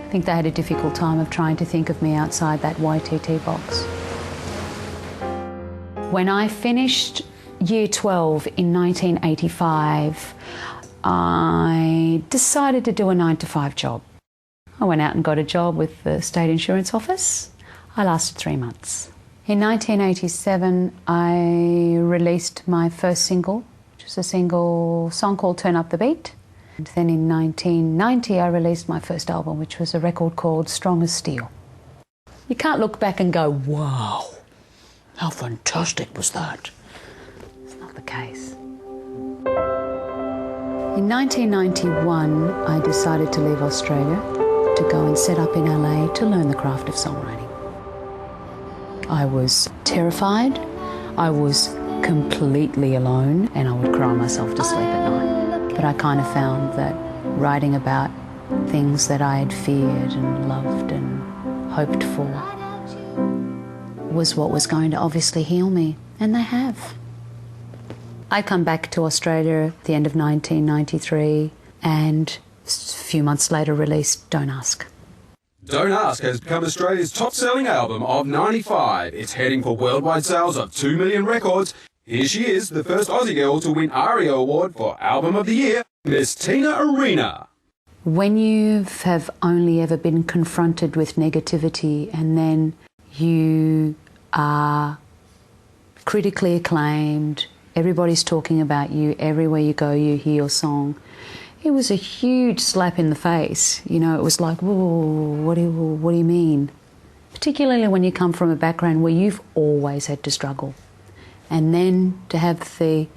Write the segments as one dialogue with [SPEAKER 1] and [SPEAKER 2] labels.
[SPEAKER 1] I think they had a difficult time of trying to think of me outside that YTT box. When I finished Year 12 in 1985, I decided to do a 9-to-5 job. I went out and got a job with the State Insurance Office. I lasted 3 months. In 1987, I released my first single, which was a single song called Turn Up the Beat. And then in 1990, I released my first album, which was a record called Strong as Steel. You can't look back and go, wow, how fantastic was that? It's not the case. In 1991, I decided to leave Australia to go and set up in LA to learn the craft of songwriting. I was terrified, I was completely alone, and I would cry myself to sleep at night. But I kind of found that writing about things that I had feared and loved and hoped for was what was going to obviously heal me, and they have. I come back to Australia at the end of 1993 and a few months later released Don't Ask.
[SPEAKER 2] Don't Ask has become Australia's top-selling album of 95. It's heading for worldwide sales of 2 million records. Here she is, the first Aussie girl to win ARIA Award for Album of the Year, Miss Tina Arena.
[SPEAKER 1] When you have only ever been confronted with negativity and then you are critically acclaimed, everybody's talking about you, everywhere you go you hear your song, it was a huge slap in the face. You know, it was like, whoa, what do you mean? Particularly when you come from a background where you've always had to struggle. And then to have the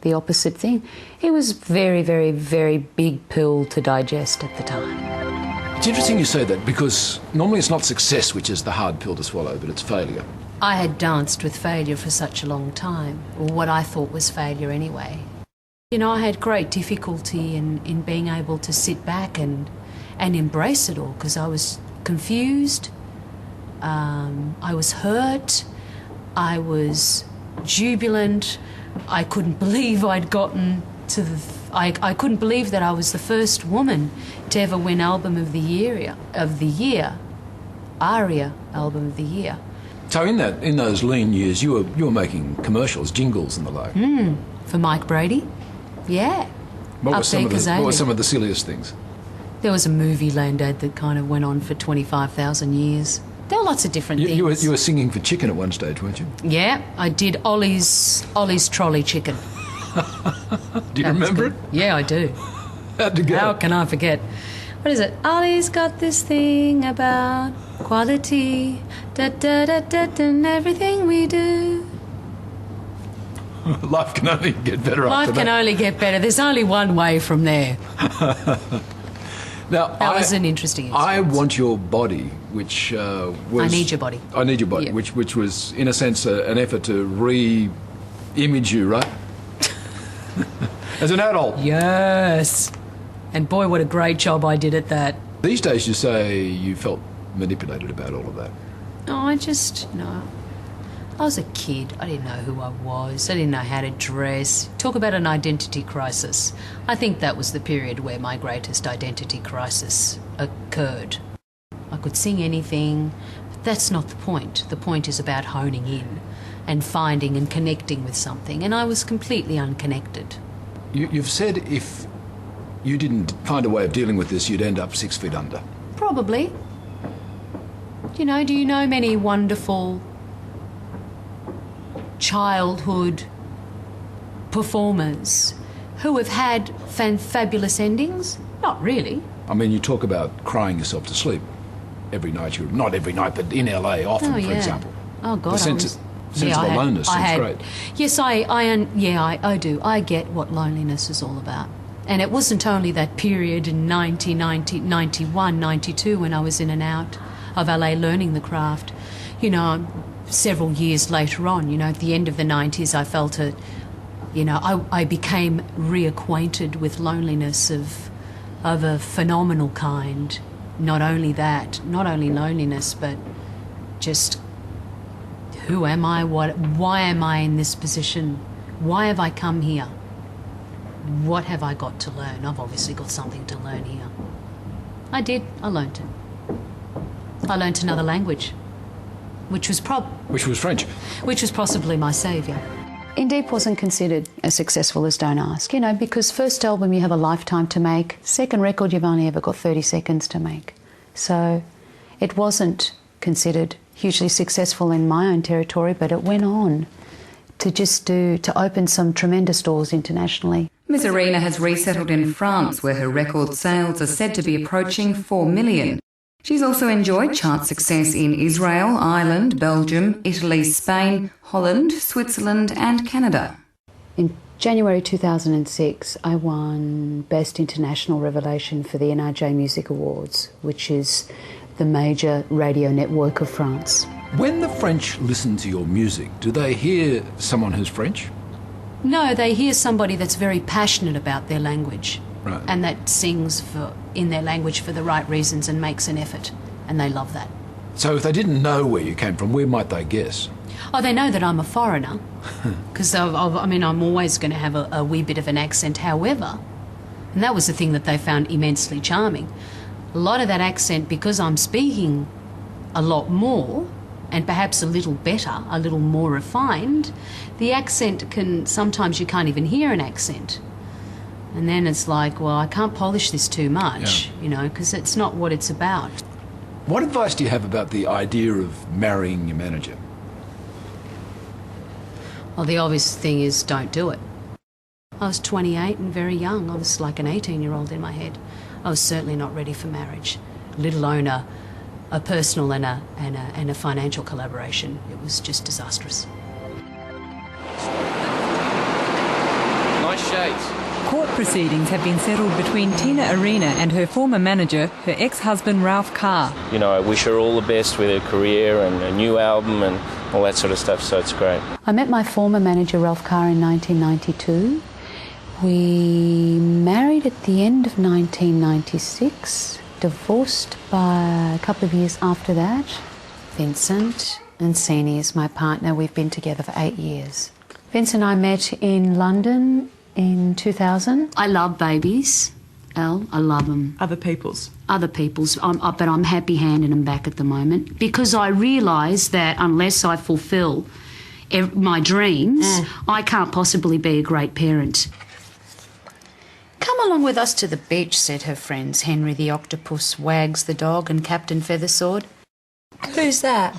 [SPEAKER 1] opposite thing, it was very, very, very big pill to digest at the time.
[SPEAKER 3] It's interesting you say that, because normally it's not success which is the hard pill to swallow, but it's failure.
[SPEAKER 1] I had danced with failure for such a long time, or what I thought was failure anyway. You know, I had great difficulty in being able to sit back and embrace it all, because I was confused, I was hurt, I was jubilant. I couldn't believe I'd gotten to the... I couldn't believe that I was the first woman to ever win Album of the Year, ARIA Album of the Year.
[SPEAKER 3] So in those lean years, you were making commercials, jingles and the like.
[SPEAKER 1] For Mike Brady, yeah.
[SPEAKER 3] What were some of the silliest things?
[SPEAKER 1] There was a Movie Land ad that kind of went on for 25,000 years. There were lots of different things.
[SPEAKER 3] You were singing for chicken at one stage, weren't you?
[SPEAKER 1] Yeah, I did Ollie's Trolley Chicken.
[SPEAKER 3] Do you remember it?
[SPEAKER 1] Yeah, I do.
[SPEAKER 3] How'd it go?
[SPEAKER 1] How can I forget? What is it? Ollie's got this thing about quality, and everything we do.
[SPEAKER 3] Life can only get better after that.
[SPEAKER 1] Life can only get better. There's only one way from there.
[SPEAKER 3] Now,
[SPEAKER 1] that was an interesting experience.
[SPEAKER 3] I Want Your Body, which was...
[SPEAKER 1] I Need Your Body.
[SPEAKER 3] I Need Your Body,
[SPEAKER 1] Yep.
[SPEAKER 3] which was, in a sense, an effort to re-image you, right? As an adult.
[SPEAKER 1] Yes. And boy, what a great job I did at that.
[SPEAKER 3] These days you say you felt manipulated about all of that.
[SPEAKER 1] No, no. I was a kid. I didn't know who I was. I didn't know how to dress. Talk about an identity crisis. I think that was the period where my greatest identity crisis occurred. I could sing anything, but that's not the point. The point is about honing in and finding and connecting with something, and I was completely unconnected.
[SPEAKER 3] You've said if you didn't find a way of dealing with this, you'd end up 6 feet under.
[SPEAKER 1] Probably. You know, do you know many wonderful childhood performers who have had fabulous endings? Not really.
[SPEAKER 3] I mean, you talk about crying yourself to sleep every night. Not every night, but in LA often, for example.
[SPEAKER 1] Oh, God.
[SPEAKER 3] The sense of aloneness is great.
[SPEAKER 1] Yes, I do. I get what loneliness is all about. And it wasn't only that period in 1990, 91, 92 when I was in and out of LA learning the craft. You know, several years later on, you know, at the end of the 90s, I felt it. You know, I became reacquainted with loneliness of a phenomenal kind. Not only that, not only loneliness, but just who am I? Why am I in this position? Why have I come here? What have I got to learn? I've obviously got something to learn here. I learned it.
[SPEAKER 4] I learnt another language, which was
[SPEAKER 3] French.
[SPEAKER 4] Which was possibly my saviour.
[SPEAKER 1] In Deep wasn't considered as successful as Don't Ask, you know, because first album you have a lifetime to make, second record you've only ever got 30 seconds to make. So it wasn't considered hugely successful in my own territory, but it went on to open some tremendous doors internationally.
[SPEAKER 5] Ms Arena has resettled in France, where her record sales are said to be approaching 4 million. She's also enjoyed chart success in Israel, Ireland, Belgium, Italy, Spain, Holland, Switzerland and Canada.
[SPEAKER 1] In January 2006, I won Best International Revelation for the NRJ Music Awards, which is the major radio network of France.
[SPEAKER 3] When the French listen to your music, do they hear someone who's French?
[SPEAKER 4] No, they hear somebody that's very passionate about their language.
[SPEAKER 3] Right.
[SPEAKER 4] And that sings in their language for the right reasons and makes an effort, and they love that.
[SPEAKER 3] So if they didn't know where you came from, where might they guess?
[SPEAKER 4] Oh, they know that I'm a foreigner, because I'm always going to have a wee bit of an accent, however, and that was the thing that they found immensely charming. A lot of that accent, because I'm speaking a lot more, and perhaps a little better, a little more refined, the accent sometimes you can't even hear an accent. And then it's like, well, I can't polish this too much, you know, because it's not what it's about.
[SPEAKER 3] What advice do you have about the idea of marrying your manager?
[SPEAKER 4] Well, the obvious thing is don't do it. I was 28 and very young. I was like an 18-year-old in my head. I was certainly not ready for marriage, let alone a personal and a financial collaboration. It was just disastrous.
[SPEAKER 6] Nice shades.
[SPEAKER 7] Court proceedings have been settled between Tina Arena and her former manager, her ex-husband Ralph Carr.
[SPEAKER 6] You know, I wish her all the best with her career and a new album and all that sort of stuff, so it's great.
[SPEAKER 1] I met my former manager Ralph Carr in 1992. We married at the end of 1996, divorced by a couple of years after that. Vincent Ancini is my partner. We've been together for 8 years. Vince and I met in London in 2000.
[SPEAKER 4] I love babies, Elle. I love them.
[SPEAKER 8] Other people's.
[SPEAKER 4] But I'm happy handing them back at the moment because I realise that unless I fulfil my dreams, I can't possibly be a great parent. Come along with us to the beach, said her friends. Henry the Octopus, Wags the dog and Captain Feathersword.
[SPEAKER 8] Who's that?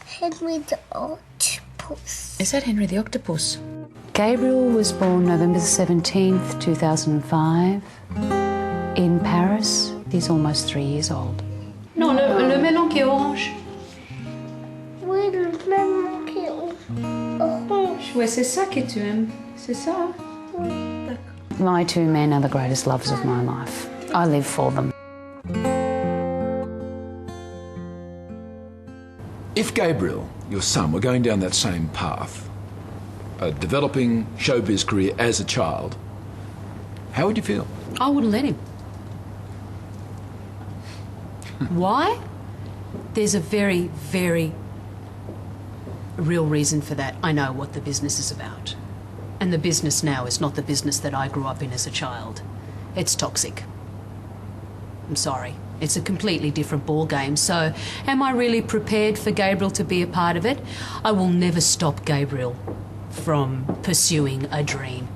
[SPEAKER 9] Henry the Octopus.
[SPEAKER 4] Is that Henry the Octopus?
[SPEAKER 1] Gabriel was born November 17th, 2005 in Paris. He's almost 3 years old.
[SPEAKER 4] Non, le melon qui est orange.
[SPEAKER 9] Oui, le melon qui est orange.
[SPEAKER 4] Ouais, c'est ça que tu aimes. C'est ça?
[SPEAKER 1] My two men are the greatest loves of my life. I live for them.
[SPEAKER 3] If Gabriel, your son, were going down that same path, a developing showbiz career as a child, how would you feel?
[SPEAKER 4] I wouldn't let him. Why? There's a very, very real reason for that. I know what the business is about. And the business now is not the business that I grew up in as a child. It's toxic. I'm sorry. It's a completely different ball game. So am I really prepared for Gabriel to be a part of it? I will never stop Gabriel from pursuing a dream.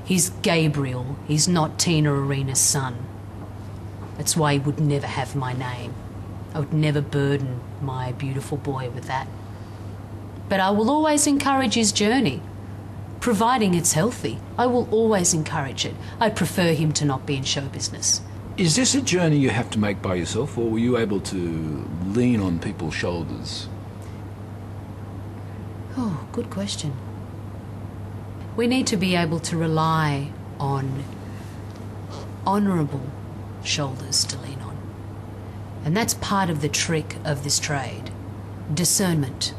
[SPEAKER 4] He's Gabriel. He's not Tina Arena's son. That's why he would never have my name. I would never burden my beautiful boy with that. But I will always encourage his journey, providing it's healthy. I will always encourage it. I prefer him to not be in show business.
[SPEAKER 3] Is this a journey you have to make by yourself, or were you able to lean on people's shoulders?
[SPEAKER 4] Oh, good question. We need to be able to rely on honourable shoulders to lean on. And that's part of the trick of this trade. Discernment,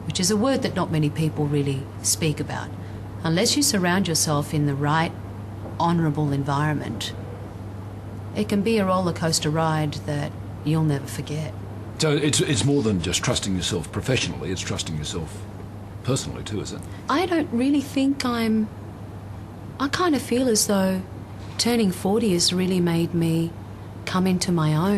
[SPEAKER 4] which is a word that not many people really speak about. Unless you surround yourself in the right, honourable environment, it can be a roller coaster ride that you'll never forget.
[SPEAKER 3] So it's more than just trusting yourself professionally, it's trusting yourself personally too, is it?
[SPEAKER 4] I don't really think I kind of feel as though turning 40 has really made me come into my own.